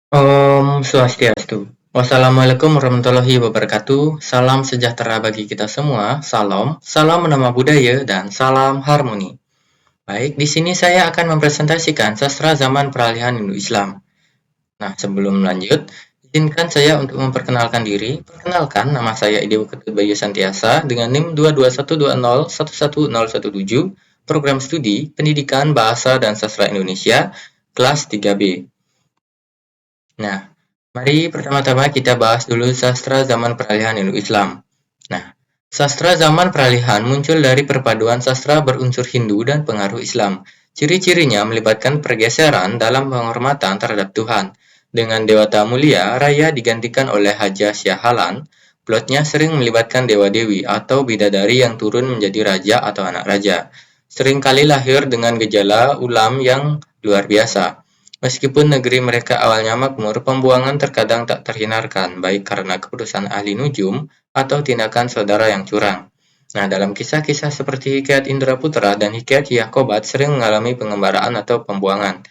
Om Swastiastu. Wassalamualaikum warahmatullahi wabarakatuh. Salam sejahtera bagi kita semua. Salam menama budaya dan salam harmoni. Baik, di sini saya akan mempresentasikan sastra zaman peralihan Hindu-Islam. Nah, sebelum lanjut, izinkan saya untuk memperkenalkan diri. Perkenalkan, nama saya Idewo Ketut Bayu Santiasa dengan NIM 22120111017, Program Studi Pendidikan Bahasa dan Sastra Indonesia, kelas 3B. Nah, mari pertama-tama kita bahas dulu sastra zaman peralihan Hindu-Islam. Nah, sastra zaman peralihan muncul dari perpaduan sastra berunsur Hindu dan pengaruh Islam. Ciri-cirinya melibatkan pergeseran dalam penghormatan terhadap Tuhan. Dengan dewata mulia, raya digantikan oleh Haja Syahalan. Plotnya sering melibatkan dewa-dewi atau bidadari yang turun menjadi raja atau anak raja. Seringkali lahir dengan gejala ulam yang luar biasa. Meskipun negeri mereka awalnya makmur, pembuangan terkadang tak terhindarkan, baik karena keputusan ahli nujum atau tindakan saudara yang curang. Nah, dalam kisah-kisah seperti Hikayat Indraputra dan Hikayat Yakobat sering mengalami pengembaraan atau pembuangan.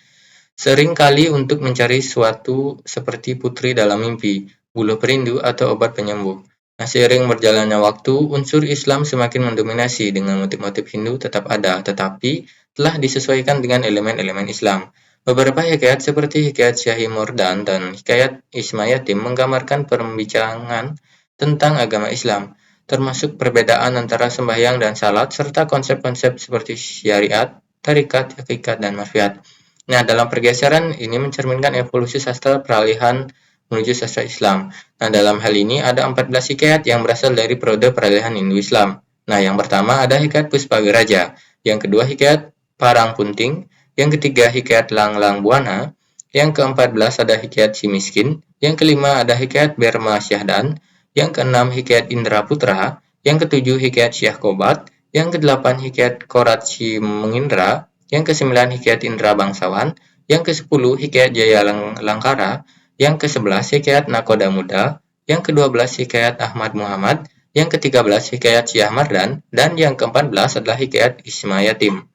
Sering kali untuk mencari suatu seperti putri dalam mimpi, buluh perindu, atau obat penyembuh. Nah, seiring berjalannya waktu, unsur Islam semakin mendominasi dengan motif-motif Hindu tetap ada, tetapi telah disesuaikan dengan elemen-elemen Islam. Beberapa hikayat seperti Hikayat Syahi Murdan dan Hikayat Ismayatim menggambarkan perbincangan tentang agama Islam, termasuk perbedaan antara sembahyang dan salat, serta konsep-konsep seperti syariat, tarikat, hakikat, dan marfiat. Nah, dalam pergeseran ini mencerminkan evolusi sastra peralihan menuju sastra Islam. Nah, dalam hal ini ada 14 hikayat yang berasal dari periode peralihan Hindu-Islam. Nah, yang pertama ada hikayat Puspagaraja, yang kedua hikayat Parang Punting, yang ketiga hikayat Lang Lang Buana, yang ke-14 ada hikayat Si Miskin, yang kelima ada hikayat Berma Syahdan, yang keenam hikayat Indra Putra, yang ketujuh hikayat Syah Kobat, yang kedelapan hikayat Korat Si Mengindra, yang ke-9 Hikayat Indra Bangsawan, yang ke-10 Hikayat Jaya Langkara, yang ke-11 Hikayat Nakoda Muda, yang ke-12 Hikayat Ahmad Muhammad, yang ke-13 Hikayat Syah Mardan, dan yang ke-14 adalah Hikayat Ismayatim.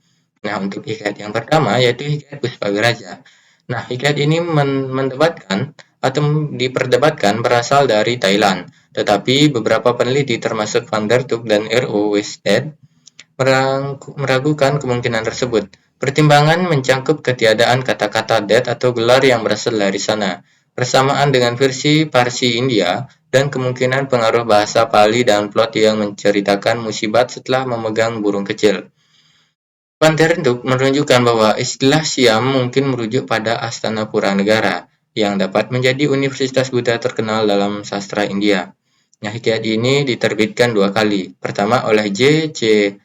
Nah, untuk hikayat yang pertama yaitu Hikayat Puspagaraja. Nah, hikayat ini mendebatkan atau diperdebatkan berasal dari Thailand, tetapi beberapa peneliti termasuk Van der Tuk dan R.O. Wested meragukan kemungkinan tersebut. Pertimbangan mencangkup ketiadaan kata-kata det atau gelar yang berasal dari sana, bersamaan dengan versi Parsi India, dan kemungkinan pengaruh bahasa Pali dan plot yang menceritakan musibat setelah memegang burung kecil. Van der Duk menunjukkan bahwa istilah Siam mungkin merujuk pada Astana Pura Negara, yang dapat menjadi universitas Buddha terkenal dalam sastra India. Nah, hikayat ini diterbitkan dua kali. Pertama oleh J.C.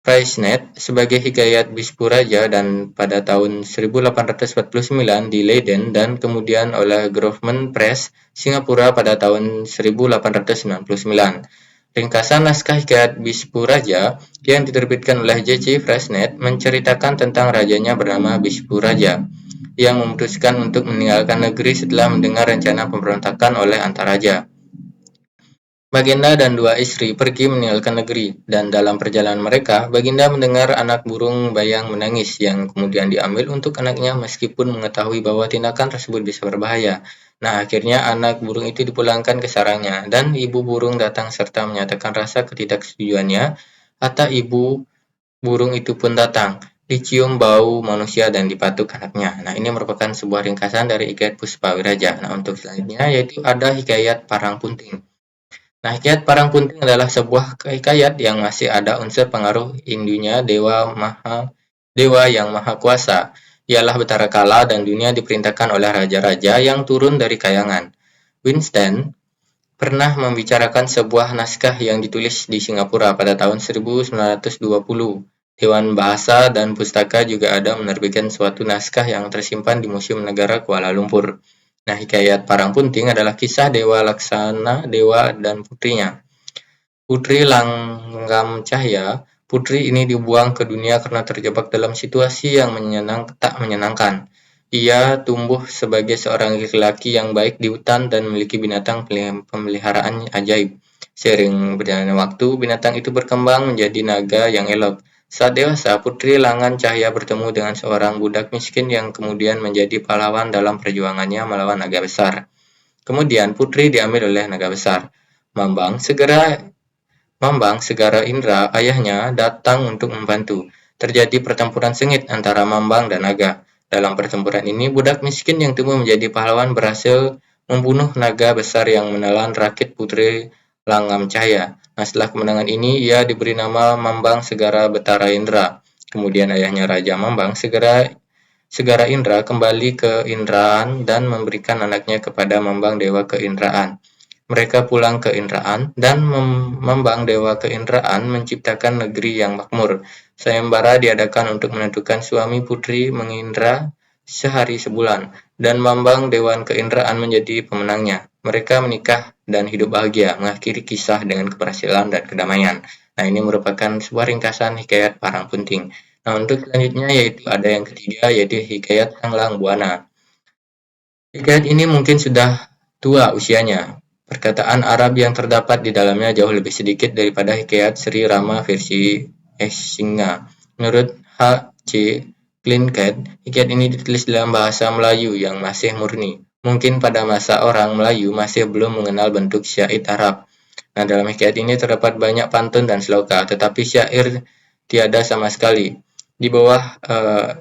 Freycinet sebagai Hikayat Bispuraja dan pada tahun 1849 di Leiden dan kemudian oleh Grosvenor Press, Singapura pada tahun 1899. Ringkasan naskah Hikayat Bispuraja yang diterbitkan oleh J.C. Freycinet menceritakan tentang rajanya bernama Bispuraja yang memutuskan untuk meninggalkan negeri setelah mendengar rencana pemberontakan oleh Antaraja. Baginda dan dua istri pergi meninggalkan negeri, dan dalam perjalanan mereka, Baginda mendengar anak burung bayang menangis yang kemudian diambil untuk anaknya meskipun mengetahui bahwa tindakan tersebut bisa berbahaya. Nah, akhirnya anak burung itu dipulangkan ke sarangnya, dan ibu burung datang serta menyatakan rasa ketidaksetujuannya. Hatta ibu burung itu pun datang, dicium bau manusia dan dipatuk anaknya. Nah, ini merupakan sebuah ringkasan dari Hikayat Puspawiraja. Nah, untuk selanjutnya yaitu ada Hikayat Parang Punting. Nah, hikayat Parang Punting adalah sebuah hikayat yang masih ada unsur pengaruh Hindunya dewa yang maha kuasa. Ialah Betara Kala dan dunia diperintahkan oleh raja-raja yang turun dari kayangan. Winston pernah membicarakan sebuah naskah yang ditulis di Singapura pada tahun 1920. Dewan Bahasa dan Pustaka juga ada menerbitkan suatu naskah yang tersimpan di Museum Negara Kuala Lumpur. Nah, hikayat Parang Punting adalah kisah Dewa Laksana, Dewa dan putrinya. Putri Langgam Cahya, putri ini dibuang ke dunia karena terjebak dalam situasi yang tak menyenangkan. Ia tumbuh sebagai seorang laki-laki yang baik di hutan dan memiliki binatang pemeliharaan ajaib. Seiring berjalannya waktu, binatang itu berkembang menjadi naga yang elok. Saat dewasa, Putri Langan Cahya bertemu dengan seorang budak miskin yang kemudian menjadi pahlawan dalam perjuangannya melawan naga besar. Kemudian Putri diambil oleh naga besar. Mambang Segara Indra, ayahnya, datang untuk membantu. Terjadi pertempuran sengit antara Mambang dan naga. Dalam pertempuran ini, budak miskin yang tumbuh menjadi pahlawan berhasil membunuh naga besar yang menelan rakit Putri Langam Cahya. Nah, setelah kemenangan ini, ia diberi nama Mambang Segara Betara Indra. Kemudian ayahnya Raja Mambang Segara Indra kembali ke Indraan dan memberikan anaknya kepada Mambang Dewa Keindraan. Mereka pulang ke Indraan, dan Mambang Dewa Keindraan menciptakan negeri yang makmur. Sayembara diadakan untuk menentukan suami putri mengindra sehari sebulan, dan Mambang Dewan Keindraan menjadi pemenangnya. Mereka menikah dan hidup bahagia, mengakhiri kisah dengan keberhasilan dan kedamaian. Nah, ini merupakan sebuah ringkasan hikayat Parang Punting. Nah, untuk selanjutnya yaitu ada yang ketiga, yaitu hikayat Sanglang Buana. Hikayat ini mungkin sudah tua usianya. Perkataan Arab yang terdapat di dalamnya jauh lebih sedikit daripada hikayat Sri Rama versi Singa. Menurut H. C. Klinket, hikayat ini ditulis dalam bahasa Melayu yang masih murni. Mungkin pada masa orang Melayu masih belum mengenal bentuk syair Arab. Nah, dalam hikayat ini terdapat banyak pantun dan sloka, tetapi syair tiada sama sekali. Di bawah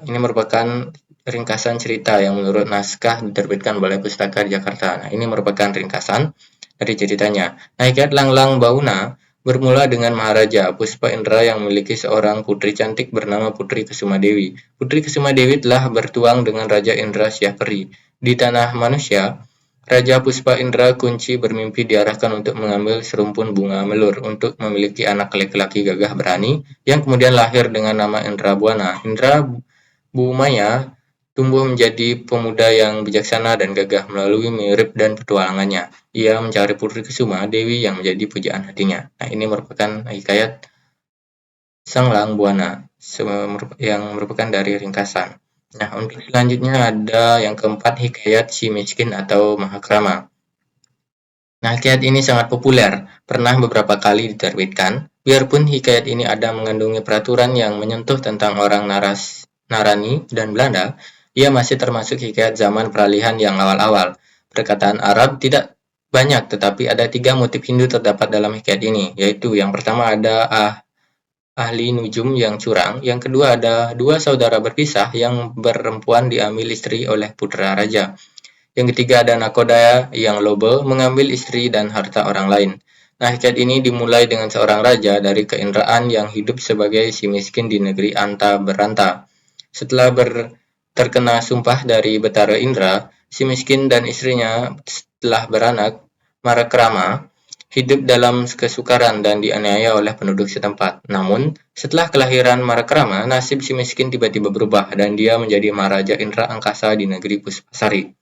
ini merupakan ringkasan cerita yang menurut naskah diterbitkan oleh Pustaka Jakarta. Nah, ini merupakan ringkasan dari ceritanya. Nah, hikayat Langlang Bauna bermula dengan Maharaja Puspa Indra yang memiliki seorang putri cantik bernama Putri Kesumadewi. Putri Kesumadewi telah bertuang dengan Raja Indra Syahperi. Di tanah manusia, Raja Puspa Indra Kunci bermimpi diarahkan untuk mengambil serumpun bunga melur untuk memiliki anak laki-laki gagah berani yang kemudian lahir dengan nama Indra Buana. Indra Bumaya tumbuh menjadi pemuda yang bijaksana dan gagah melalui mirip dan petualangannya. Ia mencari Putri Kesuma Dewi yang menjadi pujaan hatinya. Nah, ini merupakan hikayat Sanglang Buana yang merupakan dari ringkasan. Nah, untuk selanjutnya ada yang keempat, hikayat Si Miskin atau Mahakrama. Nah, hikayat ini sangat populer, pernah beberapa kali diterbitkan. Biarpun hikayat ini ada mengandungi peraturan yang menyentuh tentang orang Narani dan Belanda, ia masih termasuk hikayat zaman peralihan yang awal-awal. Perkataan Arab tidak banyak, tetapi ada 3 motif Hindu terdapat dalam hikayat ini, yaitu yang pertama ada ahli nujum yang curang, yang kedua ada 2 saudara berpisah yang perempuan diambil istri oleh putra raja, yang ketiga ada nakoda yang lobe mengambil istri dan harta orang lain. Nah, hikayat ini dimulai dengan seorang raja dari Keindraan yang hidup sebagai si miskin di negeri Anta Beranta. Setelah terkena sumpah dari Betara Indra, si miskin dan istrinya setelah beranak, Marakrama, hidup dalam kesukaran dan dianiaya oleh penduduk setempat. Namun, setelah kelahiran Marakrama, nasib si miskin tiba-tiba berubah dan dia menjadi Maharaja Indra Angkasa di negeri Puspasari.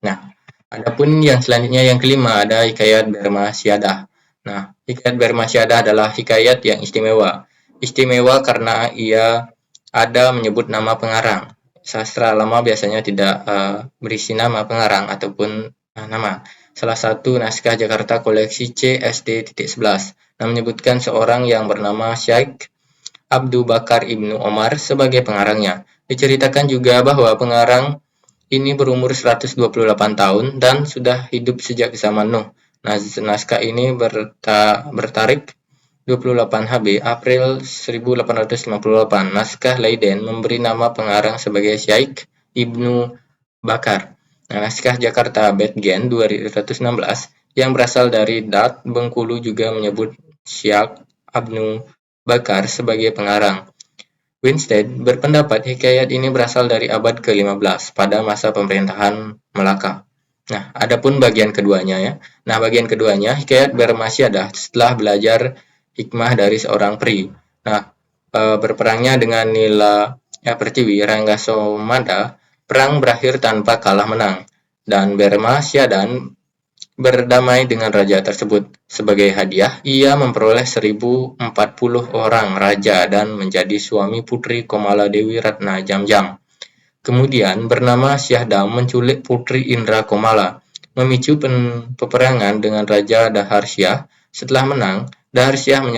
Nah, adapun yang selanjutnya yang kelima ada hikayat Berma Syadah. Nah, hikayat Berma Syadah adalah hikayat yang istimewa. Istimewa karena ia ada menyebut nama pengarang. Sastra lama biasanya tidak berisi nama pengarang ataupun nama. Salah satu naskah Jakarta koleksi CSD.11 menyebutkan seorang yang bernama Syekh Abdul Bakar Ibnu Omar sebagai pengarangnya. Diceritakan juga bahwa pengarang ini berumur 128 tahun dan sudah hidup sejak zaman Nuh. Nah, naskah ini bertarik 28 HB April 1858. Naskah Leiden memberi nama pengarang sebagai Syekh Ibnu Bakar. Nah, naskah Jakarta Bedgen 216 yang berasal dari Dat Bengkulu juga menyebut Syekh Ibnu Bakar sebagai pengarang. Winstead berpendapat hikayat ini berasal dari abad ke-15 pada masa pemerintahan Melaka. Nah, adapun bagian keduanya ya. Nah, bagian keduanya hikayat Berma Syadah setelah belajar hikmah dari seorang peri. Nah, berperangnya dengan Nila Pertiwi Ranggasomada, perang berakhir tanpa kalah menang, dan Berma Syadan berdamai dengan raja tersebut. Sebagai hadiah, ia memperoleh 1040 orang raja dan menjadi suami putri Komala Dewi Ratna Jamjam. Kemudian bernama Syahdam menculik putri Indra Komala, memicu peperangan dengan Raja Daharsyah. Setelah menang, Daharsyah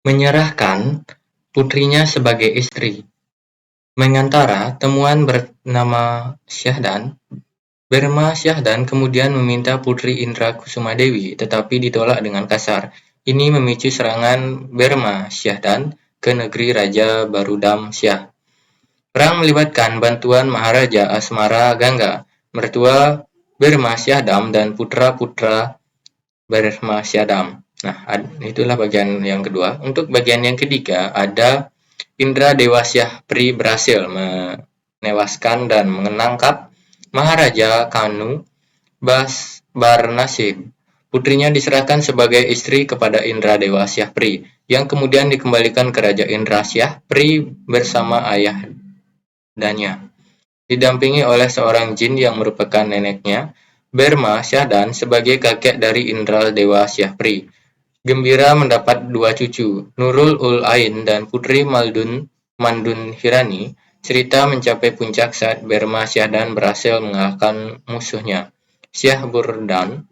menyerahkan putrinya sebagai istri. Mengantara temuan bernama Syahdan, Berma Syahdan kemudian meminta Putri Indra Kusumadewi, tetapi ditolak dengan kasar. Ini memicu serangan Berma Syahdan ke negeri Raja Barudam Syah. Perang melibatkan bantuan Maharaja Asmara Gangga, mertua Berma Syahdan dan putra-putra Berma Syahdan. Nah, itulah bagian yang kedua. Untuk bagian yang ketiga, ada Indra Dewasyah Pri berhasil menewaskan dan menangkap Maharaja Kanu Barnasib. Putrinya diserahkan sebagai istri kepada Indra Dewasyah Pri, yang kemudian dikembalikan ke Raja Indra Syah Pri bersama ayahdanya, didampingi oleh seorang jin yang merupakan neneknya, Berma Syahdan, sebagai kakek dari Indra Dewasyah Pri. Gembira mendapat dua cucu, Nurul ul Ain dan Putri Mandun Hirani. Cerita mencapai puncak saat Berma Syahdan berhasil mengalahkan musuhnya, Syah Burdan.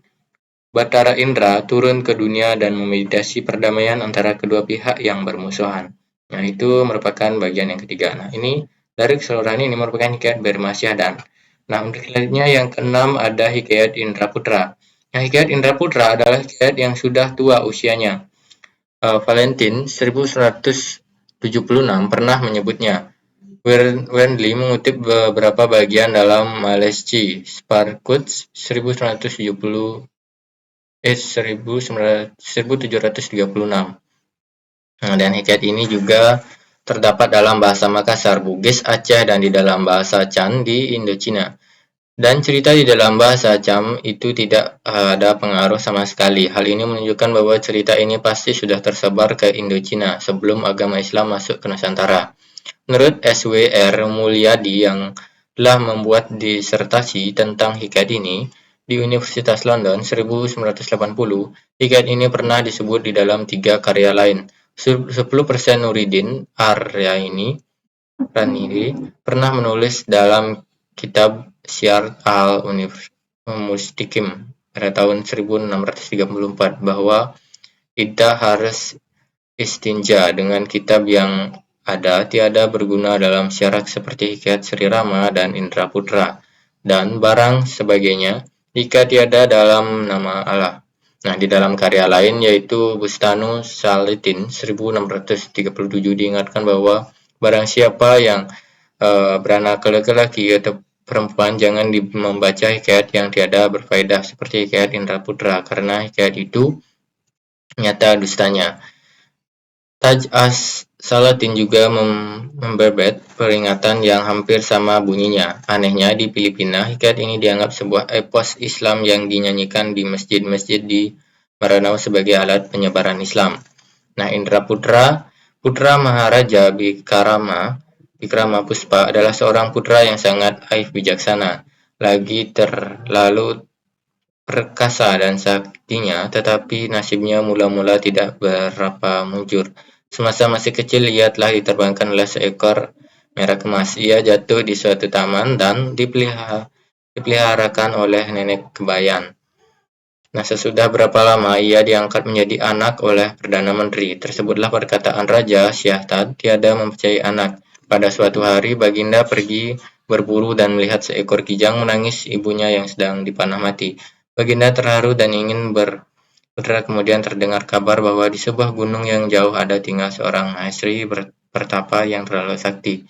Batara Indra turun ke dunia dan memeditasi perdamaian antara kedua pihak yang bermusuhan. Nah, itu merupakan bagian yang ketiga. Nah, ini dari keseluruhan ini merupakan hikayat Berma Syahdan. Nah, untuk selanjutnya yang keenam ada hikayat Indra Putra. Nah, hikayat Indra Putra adalah hikayat yang sudah tua usianya. Valentin 1176 pernah menyebutnya. Wendley mengutip beberapa bagian dalam Malesci Sparkuts 1736. Nah, dan hikayat ini juga terdapat dalam bahasa Makassar, Bugis, Aceh, dan di dalam bahasa Chan di Indochina. Dan cerita di dalam bahasa Cham itu tidak ada pengaruh sama sekali. Hal ini menunjukkan bahwa cerita ini pasti sudah tersebar ke Indochina sebelum agama Islam masuk ke Nusantara. Menurut S.W.R. Mulyadi yang telah membuat disertasi tentang hikayat ini di Universitas London 1980, hikayat ini pernah disebut di dalam 3 karya lain. 10% Nuruddin Raniri pernah menulis dalam kitab Syiar al-Mustakim pada tahun 1634 bahwa kita harus istinja dengan kitab yang ada tiada berguna dalam syarak seperti hikayat Sri Rama dan Indra Putra dan barang sebagainya jika tiada dalam nama Allah. Nah, di dalam karya lain yaitu Bustanu Salitin 1637 diingatkan bahwa barang siapa yang beranak laki-laki atau perempuan jangan membaca hikayat yang tiada berfaedah seperti hikayat Indra Putra karena hikayat itu nyata dustanya. Taj as-Salatin juga memberbet peringatan yang hampir sama bunyinya. Anehnya, di Filipina, hikayat ini dianggap sebuah epos Islam yang dinyanyikan di masjid-masjid di Maranao sebagai alat penyebaran Islam. Nah, Indra Putra, putra Maharaja Bikrama Puspa adalah seorang putra yang sangat aif bijaksana, lagi terlalu perkasa dan saktinya, tetapi nasibnya mula-mula tidak berapa mujur. Semasa masih kecil, ia telah diterbangkan oleh seekor merak emas. Ia jatuh di suatu taman dan dipeliharakan oleh nenek kebayan. Nah, sesudah berapa lama ia diangkat menjadi anak oleh Perdana Menteri. Tersebutlah perkataan Raja Syahtad, tiada mempercayai anak. Pada suatu hari, Baginda pergi berburu dan melihat seekor kijang menangis ibunya yang sedang dipanah mati. Baginda terharu dan ingin berputra, kemudian terdengar kabar bahwa di sebuah gunung yang jauh ada tinggal seorang maestri pertapa yang terlalu sakti.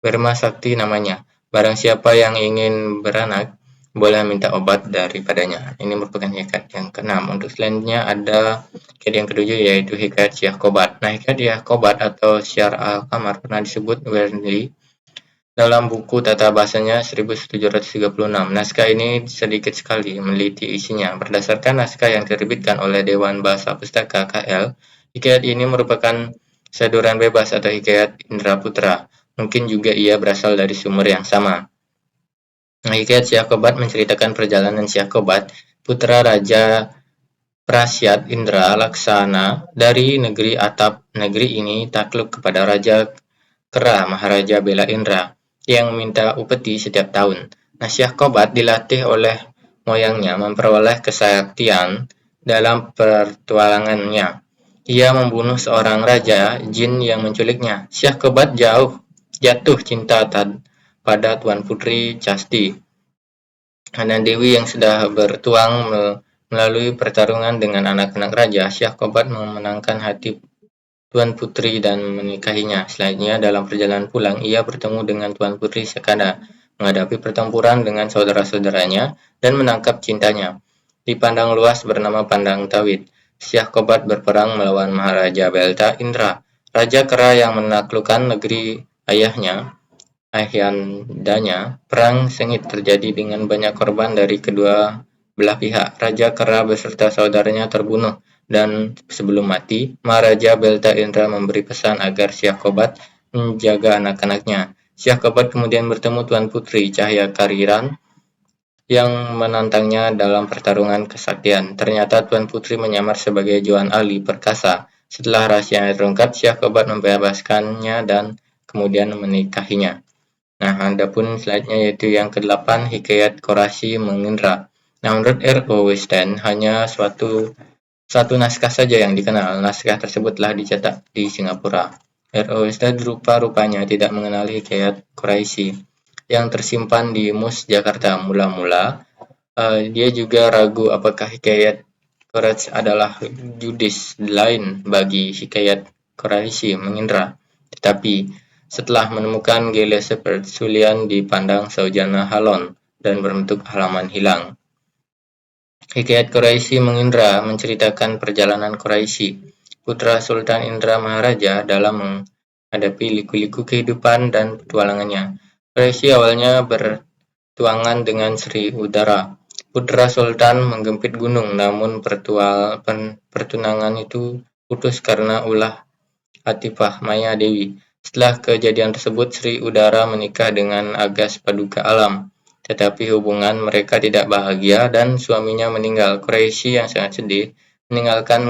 Berma Sakti namanya. Barang siapa yang ingin beranak, boleh minta obat daripadanya. Ini merupakan hikayat yang keenam. Untuk selanjutnya ada hikayat yang ketujuh yaitu hikayat Syah Qobat. Nah, hikayat Syah Qobat atau Syiar al-Qamar pernah disebut Wendley dalam buku tata bahasanya 1736. Naskah ini sedikit sekali meneliti isinya. Berdasarkan naskah yang diterbitkan oleh Dewan Bahasa Pustaka KL, hikayat ini merupakan saduran bebas atau hikayat Indra Putra. Mungkin juga ia berasal dari sumber yang sama. Nah, hikayat Syah Qobat menceritakan perjalanan Syah Qobat, putra Raja Prasyat Indra Laksana dari negeri Atap. Negeri ini takluk kepada Raja Kera Maharaja Bela Indra yang meminta upeti setiap tahun. Nah, Syah Qobat dilatih oleh moyangnya memperoleh kesaktian dalam pertualangannya. Ia membunuh seorang raja jin yang menculiknya. Syah Kobat jatuh cinta pada Tuan Putri Casti, anak Dewi yang sudah bertuang melalui pertarungan dengan anak-anak raja. Syah Kobat memenangkan hati Tuan Putri dan menikahinya. Selanjutnya dalam perjalanan pulang, ia bertemu dengan Tuan Putri Sekada, menghadapi pertempuran dengan saudara-saudaranya, dan menangkap cintanya. Di Pandang Luas bernama Pandang Tawid, Syah Kobat berperang melawan Maharaja Belta Indra, Raja Kera yang menaklukkan negeri ayahnya. Ahyandanya, perang sengit terjadi dengan banyak korban dari kedua belah pihak. Raja Kera beserta saudaranya terbunuh, dan sebelum mati, Maharaja Belta Indra memberi pesan agar Syah Kobat menjaga anak-anaknya. Syah Kobat kemudian bertemu Tuan Putri Cahya Kariran yang menantangnya dalam pertarungan kesaktian. Ternyata Tuan Putri menyamar sebagai Joan Ali Perkasa. Setelah rahasianya terungkap, Syah Kobat membebaskannya dan kemudian menikahinya. Nah, adapun selanjutnya yaitu yang ke-8, Hikayat Quraisy Mengindra. Nah, menurut R.O. Weston, hanya satu naskah saja yang dikenal. Naskah tersebut telah dicetak di Singapura. R.O. Weston rupa-rupanya tidak mengenali Hikayat Quraisy yang tersimpan di MUS Jakarta. Mula-mula, dia juga ragu apakah Hikayat Quraisy adalah judis lain bagi Hikayat Quraisy Mengindra. Tetapi setelah menemukan Gillespie Persulian dipandang Saujana Halon dan berbentuk halaman hilang. Hikayat Quraisy Mengindra menceritakan perjalanan Quraisy, putra Sultan Indra Maharaja dalam menghadapi liku-liku kehidupan dan petualangannya. Quraisy awalnya bertuangan dengan Sri Udara, putra Sultan menggempit gunung, namun pertunangan itu putus karena ulah Atifah Maya Dewi. Setelah kejadian tersebut, Sri Udara menikah dengan Agas Paduka Alam, tetapi hubungan mereka tidak bahagia dan suaminya meninggal. Quraisy yang sangat sedih meninggalkan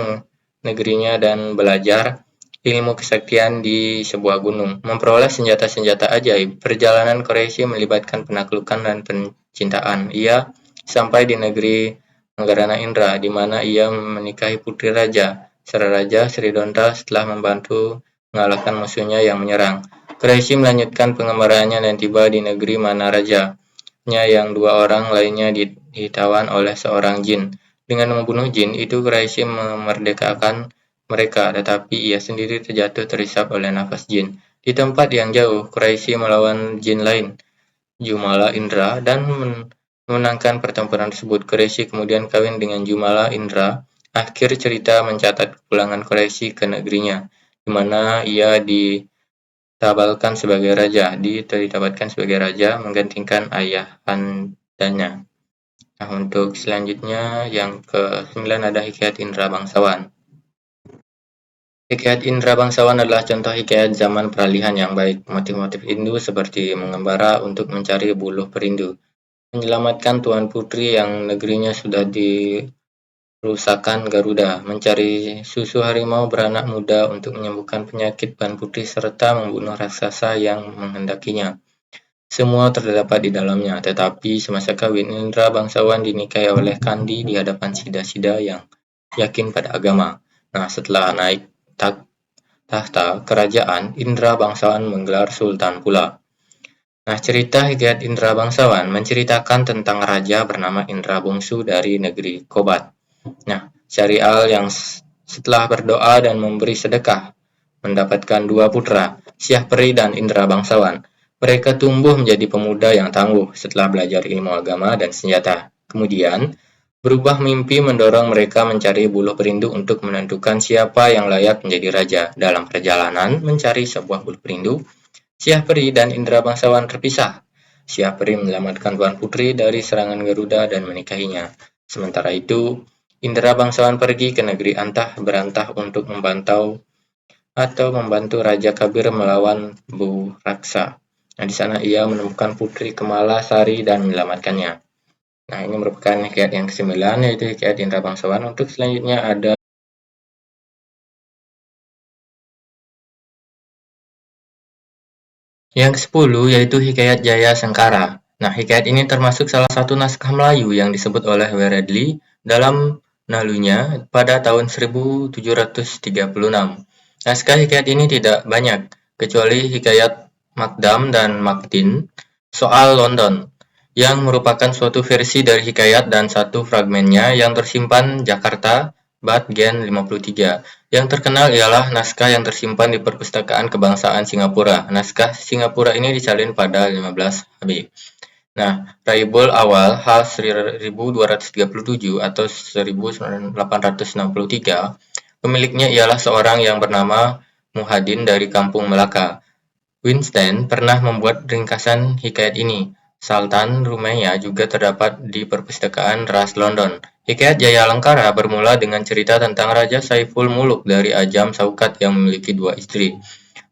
negerinya dan belajar ilmu kesaktian di sebuah gunung, memperoleh senjata-senjata ajaib. Perjalanan Quraisy melibatkan penaklukan dan pencintaan. Ia sampai di negeri Manggarana Indra, di mana ia menikahi putri raja. Raja Sridonta setelah membantu mengalahkan musuhnya yang menyerang. Quraisy melanjutkan pengembaraan dan tiba di negeri mana rajanya yang dua orang lainnya ditawan oleh seorang jin. Dengan membunuh jin itu, Quraisy memerdekakan mereka, tetapi ia sendiri terjatuh terisap oleh nafas jin. Di tempat yang jauh, Quraisy melawan jin lain, Jumala Indra, dan memenangkan pertempuran tersebut. Quraisy kemudian kawin dengan Jumala Indra. Akhir cerita mencatat kepulangan Quraisy ke negerinya, di mana ia ditabalkan sebagai raja, menggantikan ayahandanya. Nah, untuk selanjutnya yang ke-9 ada Hikayat Indra Bangsawan. Hikayat Indra Bangsawan adalah contoh hikayat zaman peralihan yang baik. Motif-motif Hindu seperti mengembara untuk mencari buluh perindu, menyelamatkan Tuan Putri yang negerinya sudah dirusakan Garuda, mencari susu harimau beranak muda untuk menyembuhkan penyakit Tuan Putri, serta membunuh raksasa yang menghendakinya. Semua terdapat di dalamnya, tetapi semasa kawin, Indra Bangsawan dinikahi oleh Kandi di hadapan sida-sida yang yakin pada agama. Nah, setelah naik tahta kerajaan, Indra Bangsawan menggelar sultan pula. Nah, cerita Hikayat Indra Bangsawan menceritakan tentang raja bernama Indra Bungsu dari negeri Kobat. Nah, Syahrial yang setelah berdoa dan memberi sedekah mendapatkan dua putra, Syah Peri dan Indra Bangsawan. Mereka tumbuh menjadi pemuda yang tangguh setelah belajar ilmu agama dan senjata. Kemudian, berubah mimpi mendorong mereka mencari buluh perindu untuk menentukan siapa yang layak menjadi raja. Dalam perjalanan mencari sebuah buluh perindu, Syah Peri dan Indra Bangsawan terpisah. Syah Peri menyelamatkan Tuan Putri dari serangan Garuda dan menikahinya. Sementara itu, Indra Bangsawan pergi ke negeri Antah Berantah untuk membantu Raja Kabir melawan Bu Raksa. Nah, di sana ia menemukan Putri Kemala Sari dan menyelamatkannya. Nah, ini merupakan hikayat yang ke-9, yaitu Hikayat Indra Bangsawan. Untuk selanjutnya ada yang ke-10, yaitu Hikayat Jaya Sengkara. Nah, hikayat ini termasuk salah satu naskah Melayu yang disebut oleh Weredly dalam Nalunya pada tahun 1736. Naskah hikayat ini tidak banyak, kecuali hikayat Makdam dan Makdin soal London, yang merupakan suatu versi dari hikayat dan satu fragmennya yang tersimpan Jakarta, Bat Gen 53. Yang terkenal ialah naskah yang tersimpan di Perpustakaan Kebangsaan Singapura. Naskah Singapura ini disalin pada 15 HB. Nah, Raibul Awal H 1237 atau 1863, pemiliknya ialah seorang yang bernama Muhadin dari Kampung Melaka. Winston pernah membuat ringkasan hikayat ini. Sultan Rumeya juga terdapat di Perpustakaan Ras London. Hikayat Jaya Alengkara bermula dengan cerita tentang Raja Saiful Muluk dari Ajam Saukat yang memiliki dua istri,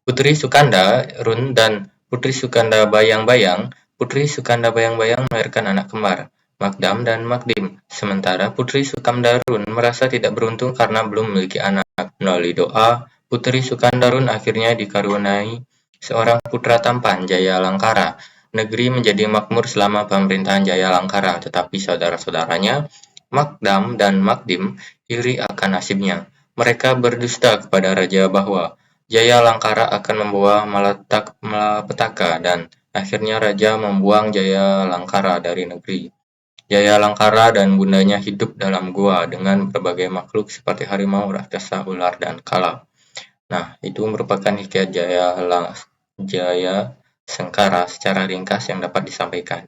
Putri Sukanda Run dan Putri Sukanda Bayang-Bayang. Putri Sukanda Bayang-Bayang melahirkan anak kembar, Makdam dan Makdim. Sementara Putri Sukamdarun merasa tidak beruntung karena belum memiliki anak. Melalui doa, Putri Sukandarun akhirnya dikaruniai seorang putra tampan, Jaya Langkara. Negeri menjadi makmur selama pemerintahan Jaya Langkara, tetapi saudara-saudaranya, Makdam dan Makdim, iri akan nasibnya. Mereka berdusta kepada raja bahwa Jaya Langkara akan membawa malapetaka dan akhirnya raja membuang Jaya Langkara dari negeri. Jaya Langkara dan bundanya hidup dalam gua dengan berbagai makhluk seperti harimau, raksasa, ular, dan kala. Nah, itu merupakan hikayat Jaya Sengkara secara ringkas yang dapat disampaikan.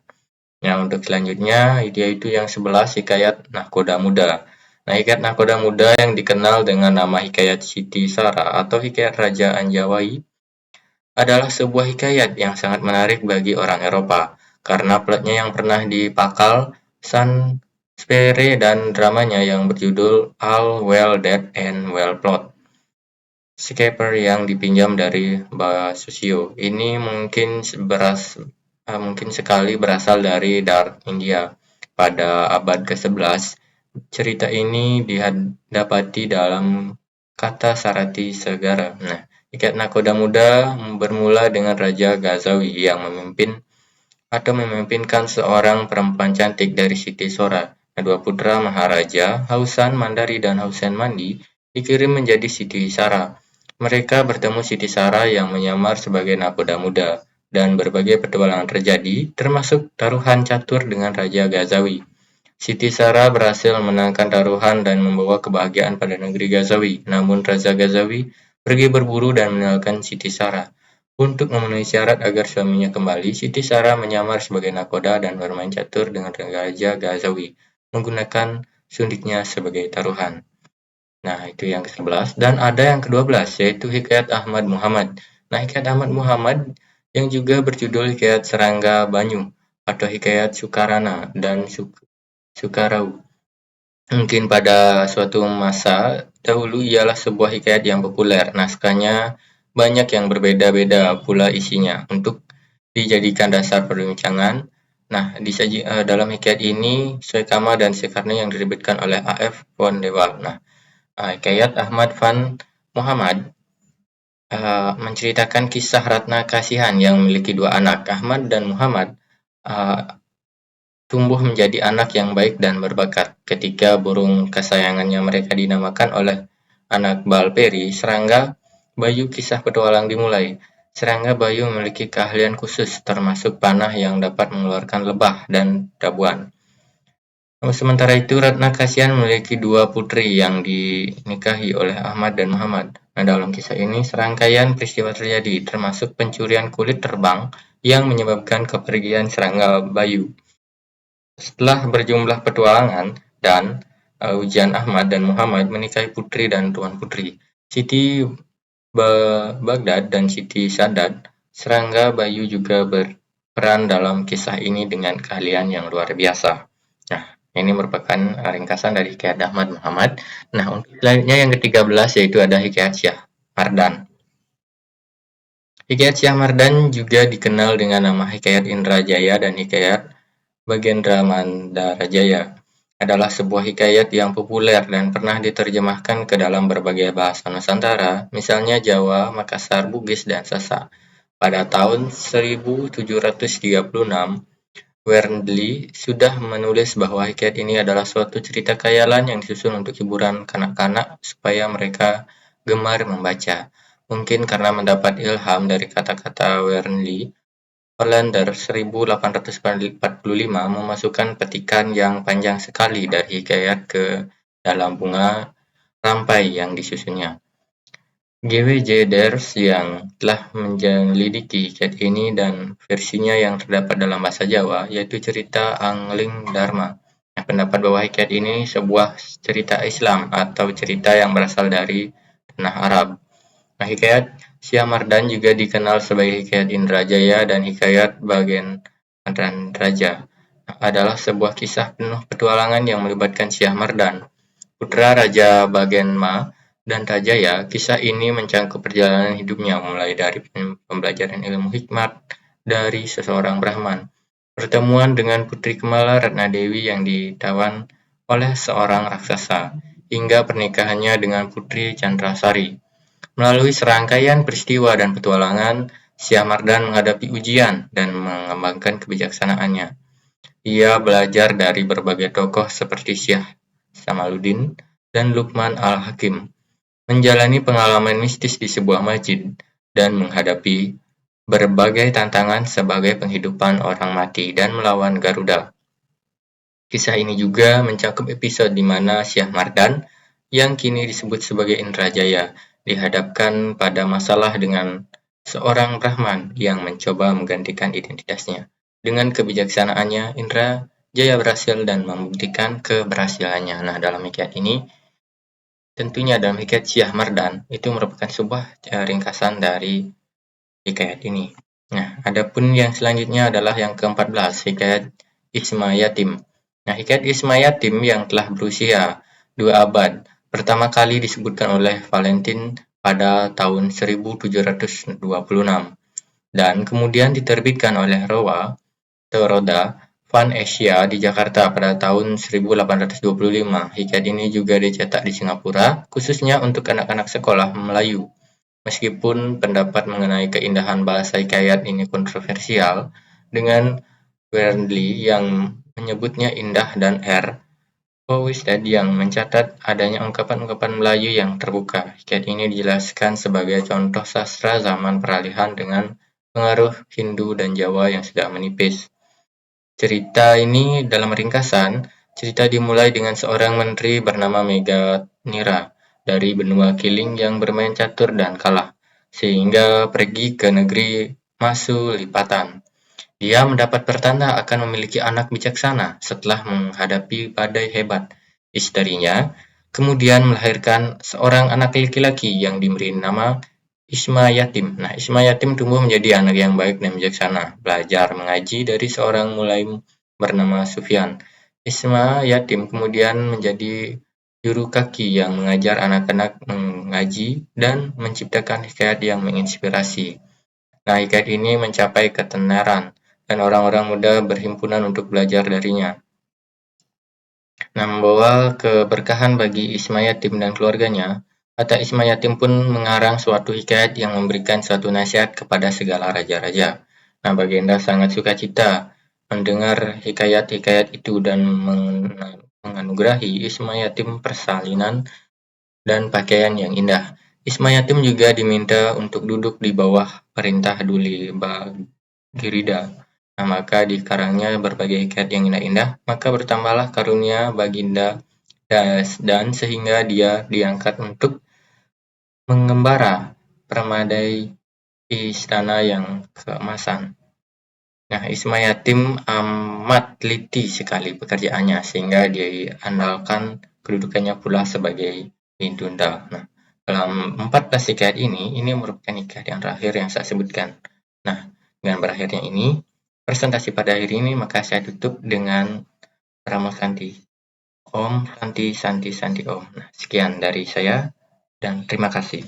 Nah, untuk selanjutnya, yaitu yang 11, hikayat Nahkoda Muda. Nah, hikayat Nahkoda Muda yang dikenal dengan nama hikayat Siti Sara atau hikayat Raja Anjawai adalah sebuah hikayat yang sangat menarik bagi orang Eropa, karena plotnya yang pernah dipakal Sansevere dan dramanya yang berjudul All Well Dead and Well Plot. Skipper yang dipinjam dari Bassusio. Ini mungkin sekali berasal dari Dark India. Pada abad ke-11, cerita ini didapati dalam kata Sarati Segara. Nah, hikayat Nakoda Muda bermula dengan Raja Gazawi yang memimpinkan seorang perempuan cantik dari Siti Sora. Dua putra Maharaja, Hausan Mandari dan Hausen Mandi, dikirim menjadi Siti Sara. Mereka bertemu Siti Sara yang menyamar sebagai nakoda muda, dan berbagai petualangan terjadi, termasuk taruhan catur dengan Raja Gazawi. Siti Sara berhasil menangkan taruhan dan membawa kebahagiaan pada negeri Gazawi, namun Raja Gazawi pergi berburu dan meninggalkan Siti Sara. Untuk memenuhi syarat agar suaminya kembali, Siti Sara menyamar sebagai nakoda dan bermain catur dengan Raja Gazawi, menggunakan sundiknya sebagai taruhan. Nah, itu yang ke-11. Dan ada yang ke-12, yaitu Hikayat Ahmad Muhammad. Nah, Hikayat Ahmad Muhammad yang juga berjudul Hikayat Serangga Banyu atau Hikayat Sukarana dan Sukarau. Mungkin pada suatu masa dahulu ialah sebuah hikayat yang populer. Naskahnya banyak yang berbeda-beda pula isinya untuk dijadikan dasar perbincangan. Nah, dalam hikayat ini Soekama dan Soekarno yang diterbitkan oleh A.F. Pondewal. Nah, hikayat Ahmad Van Muhammad menceritakan kisah Ratna Kasihan yang memiliki dua anak. Ahmad dan Muhammad tumbuh menjadi anak yang baik dan berbakat. Ketika burung kesayangannya mereka dinamakan oleh anak Balperi, Serangga Bayu. Kisah petualang dimulai. Serangga Bayu memiliki keahlian khusus, termasuk panah yang dapat mengeluarkan lebah dan dabuan. Sementara itu, Ratna Kasihan memiliki dua putri yang dinikahi oleh Ahmad dan Muhammad. Nah, dalam kisah ini, serangkaian peristiwa terjadi, termasuk pencurian kulit terbang yang menyebabkan kepergian Serangga Bayu. Setelah berjumlah petualangan dan ujian, Ahmad dan Muhammad menikahi putri dan tuan putri, Siti Baghdad dan Siti Sadat. Serangga Bayu juga berperan dalam kisah ini dengan keahlian yang luar biasa. Nah, ini merupakan ringkasan dari hikayat Ahmad Muhammad. Nah, untuk selanjutnya yang ke-13 yaitu ada hikayat Syah Mardan. Hikayat Syah Mardan juga dikenal dengan nama hikayat Indrajaya dan hikayat Bagendra Mandarajaya. Adalah sebuah hikayat yang populer dan pernah diterjemahkan ke dalam berbagai bahasa Nusantara, misalnya Jawa, Makassar, Bugis, dan Sasak. Pada tahun 1736, Wernley sudah menulis bahwa hikayat ini adalah suatu cerita khayalan yang disusun untuk hiburan kanak-kanak supaya mereka gemar membaca. Mungkin karena mendapat ilham dari kata-kata Wernley, Hollander 1845 memasukkan petikan yang panjang sekali dari hikayat ke dalam bunga rampai yang disusunnya. G.W.J. Ders yang telah menyelidiki hikayat ini dan versinya yang terdapat dalam bahasa Jawa, yaitu cerita Angling Dharma, yang pendapat bahwa hikayat ini sebuah cerita Islam atau cerita yang berasal dari tanah Arab. Nah, hikayat Syahmardan juga dikenal sebagai hikayat Indrajaya dan hikayat Bagen dan Raja. Adalah sebuah kisah penuh petualangan yang melibatkan Syahmardan, putra Raja Bagenma dan Rajaya. Kisah ini mencangkup perjalanan hidupnya mulai dari pembelajaran ilmu hikmat dari seseorang Brahman, pertemuan dengan Putri Kemala Ratnadewi yang ditawan oleh seorang raksasa, hingga pernikahannya dengan Putri Chandrasari. Melalui serangkaian peristiwa dan petualangan, Syahmardan menghadapi ujian dan mengembangkan kebijaksanaannya. Ia belajar dari berbagai tokoh seperti Syekh Samaluddin dan Luqman al-Hakim, menjalani pengalaman mistis di sebuah masjid, dan menghadapi berbagai tantangan sebagai penghidupan orang mati dan melawan Garuda. Kisah ini juga mencakup episode di mana Syahmardan, yang kini disebut sebagai Indrajaya, dihadapkan pada masalah dengan seorang Brahman yang mencoba menggantikan identitasnya. Dengan kebijaksanaannya, Indrajaya berhasil dan membuktikan keberhasilannya. Nah, dalam hikayat ini, tentunya dalam hikayat Syahmardan, itu merupakan sebuah ringkasan dari hikayat ini. Nah, adapun yang selanjutnya adalah yang ke-14, hikayat Isma Yatim. Nah, hikayat Isma Yatim yang telah berusia 2 abad, pertama kali disebutkan oleh Valentin pada tahun 1726, dan kemudian diterbitkan oleh Roda Van Asia di Jakarta pada tahun 1825. Hikayat ini juga dicetak di Singapura, khususnya untuk anak-anak sekolah Melayu. Meskipun pendapat mengenai keindahan bahasa hikayat ini kontroversial, dengan Wernley yang menyebutnya indah dan Wisted yang mencatat adanya ungkapan-ungkapan Melayu yang terbuka. Hikayat ini dijelaskan sebagai contoh sastra zaman peralihan dengan pengaruh Hindu dan Jawa yang sudah menipis. Cerita ini dalam ringkasan, cerita dimulai dengan seorang menteri bernama Meganira dari benua Kiling yang bermain catur dan kalah, sehingga pergi ke negeri Masulipatan. Dia mendapat pertanda akan memiliki anak bijaksana setelah menghadapi badai hebat. Istrinya kemudian melahirkan seorang anak laki-laki yang diberi nama Isma Yatim. Nah, Isma Yatim tumbuh menjadi anak yang baik dan bijaksana, belajar mengaji dari seorang mulaim bernama Sufyan. Isma Yatim kemudian menjadi juru kaki yang mengajar anak-anak mengaji dan menciptakan hikayat yang menginspirasi. Nah, hikayat ini mencapai ketenaran, dan orang-orang muda berhimpunan untuk belajar darinya. Nah, membawa keberkahan bagi Isma Yatim dan keluarganya, Atta Isma Yatim pun mengarang suatu hikayat yang memberikan suatu nasihat kepada segala raja-raja. Nah, Baginda sangat sukacita mendengar hikayat-hikayat itu dan menganugerahi Isma Yatim persalinan dan pakaian yang indah. Isma Yatim juga diminta untuk duduk di bawah perintah Duli Bagirida. Nah, maka dikarangnya berbagai hikayat yang indah-indah, maka bertambahlah karunia Baginda dan sehingga dia diangkat untuk mengembara permadai istana yang keemasan. Nah, Isma Yatim amat teliti sekali pekerjaannya sehingga diandalkan kedudukannya pula sebagai Idunda. Nah, dalam 14 hikayat ini merupakan hikayat yang terakhir yang saya sebutkan. Nah, dengan berakhirnya ini, presentasi pada hari ini, maka saya tutup dengan Ramo Santi. Om Santi Santi Santi Om. Nah, sekian dari saya dan terima kasih.